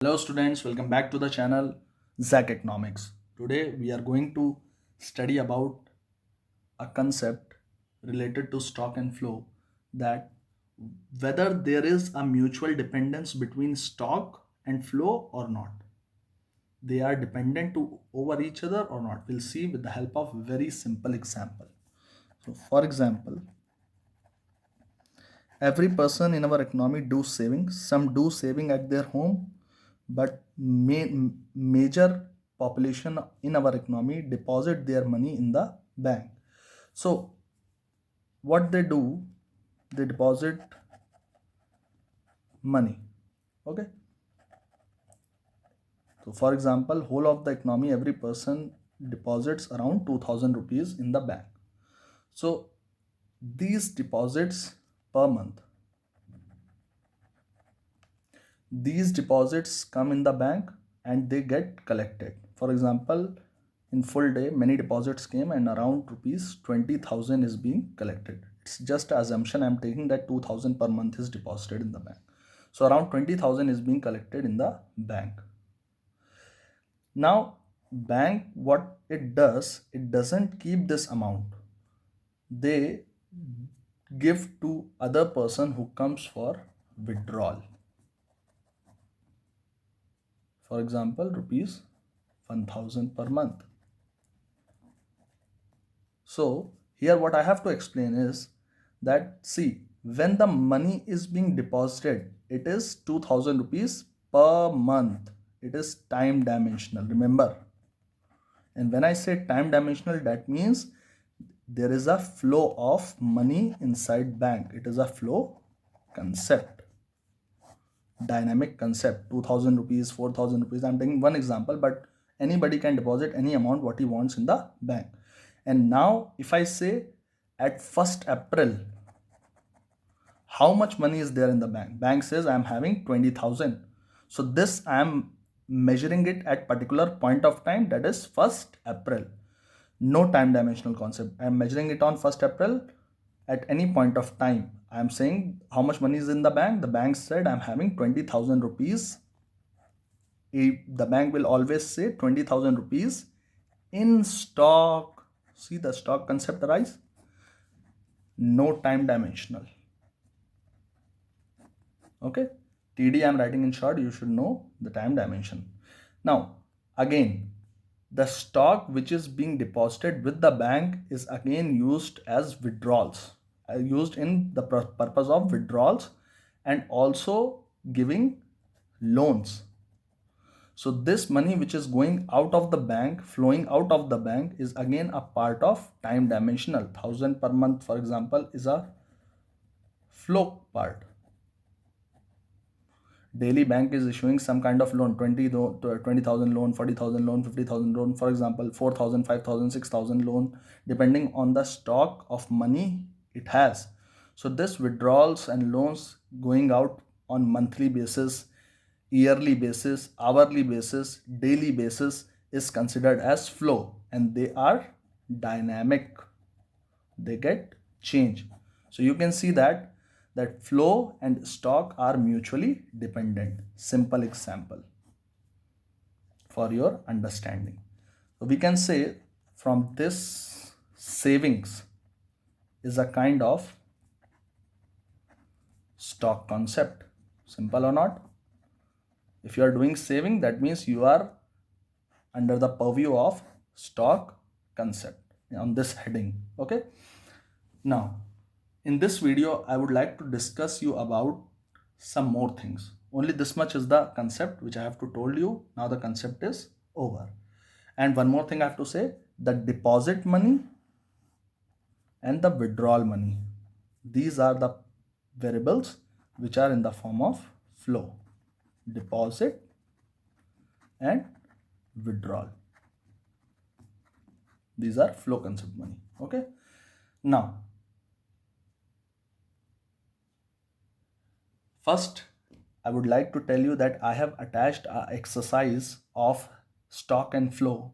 Hello students, welcome back to the channel Zach Economics. Today we are going to study about a concept related to stock and flow, that whether there is a mutual dependence between stock and flow or not. They are dependent to over each other or not. We'll see with the help of a very simple example. So for example, every person in our economy do saving. Some do saving at their home, but major population in our economy deposit their money in the bank. So what they do, they deposit money. Okay. So for example, whole of the economy, every person deposits around 2000 rupees in the bank. So these deposits per month, these deposits come in the bank and they get collected. For example, in full day many deposits came and around rupees 20,000 is being collected. It's just assumption I'm taking that 2000 per month is deposited in the bank. So around 20,000 is being collected in the bank. Now bank, what it does, it doesn't keep this amount. They give to other person who comes for withdrawal. For example, rupees 1000 per month. So here what I have to explain is that, see, when the money is being deposited, it is 2000 rupees per month. It is time dimensional, remember. And when I say time dimensional, that means there is a flow of money inside bank. It is a flow concept, dynamic concept. 2000 rupees, 4000 rupees, I'm taking one example, but anybody can deposit any amount what he wants in the bank. And now if I say at 1st April, how much money is there in the bank? Bank says I'm having 20,000. So this I am measuring it at particular point of time, that is 1st April. No time dimensional concept. I am measuring it on 1st April at any point of time. I am saying how much money is in the bank. The bank said I'm having 20,000 rupees. The bank will always say 20,000 rupees in stock. See the stock concept arise? No time dimensional. Okay. TD I'm writing in short, you should know the time dimension. Now again, the stock which is being deposited with the bank is again used as withdrawals, used in the purpose of withdrawals and also giving loans. So this money which is going out of the bank, flowing out of the bank, is again a part of time dimensional. 1000 per month, for example, is a flow part. Daily bank is issuing some kind of loan, 20,000 loan, 40,000 loan, 50,000 loan, for example, 4,000, 5,000, 6,000 loan, depending on the stock of money it has. So this withdrawals and loans going out on monthly basis, yearly basis, hourly basis, daily basis is considered as flow, and they are dynamic. They get change. So you can see that flow and stock are mutually dependent. Simple example for your understanding. So we can say from this, savings is a kind of stock concept. Simple or not? If you are doing saving, that means you are under the purview of stock concept on this heading. Okay. Now in this video, I would like to discuss you about some more things. Only this much is the concept which I have to told you. Now the concept is over. And one more thing I have to say, the deposit money and the withdrawal money. These are the variables which are in the form of flow. Deposit and withdrawal. These are flow concept money. Okay. Now, first, I would like to tell you that I have attached an exercise of stock and flow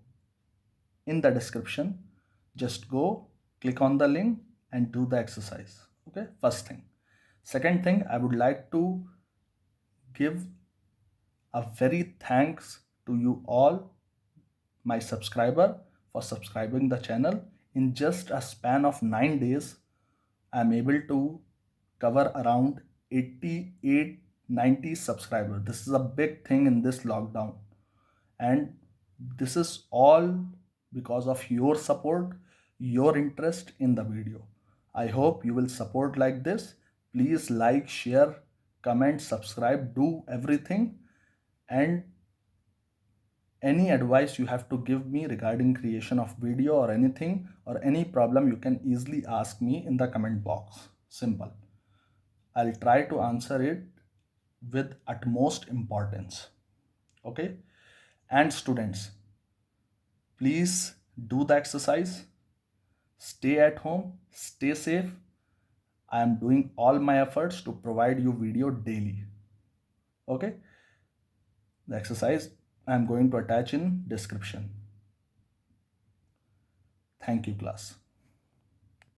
in the description. Just go, click on the link and do the exercise. Okay, first thing. Second thing, I would like to give A very thanks to you all, my subscriber, for subscribing the channel. In just a span of 9 days, I'm able to cover around 88 90 subscribers. This is a big thing in this lockdown, and this is all because of your support, your interest in the video. I hope you will support like this. Please like, share, comment, subscribe, do everything. And any advice you have to give me regarding creation of video or anything or any problem, you can easily ask me in the comment box. Simple. I'll try to answer it with utmost importance. Okay. And students, please do the exercise, stay at home, stay safe. I am doing all my efforts to provide you video daily. Okay. The exercise I am going to attach in description. Thank you, class.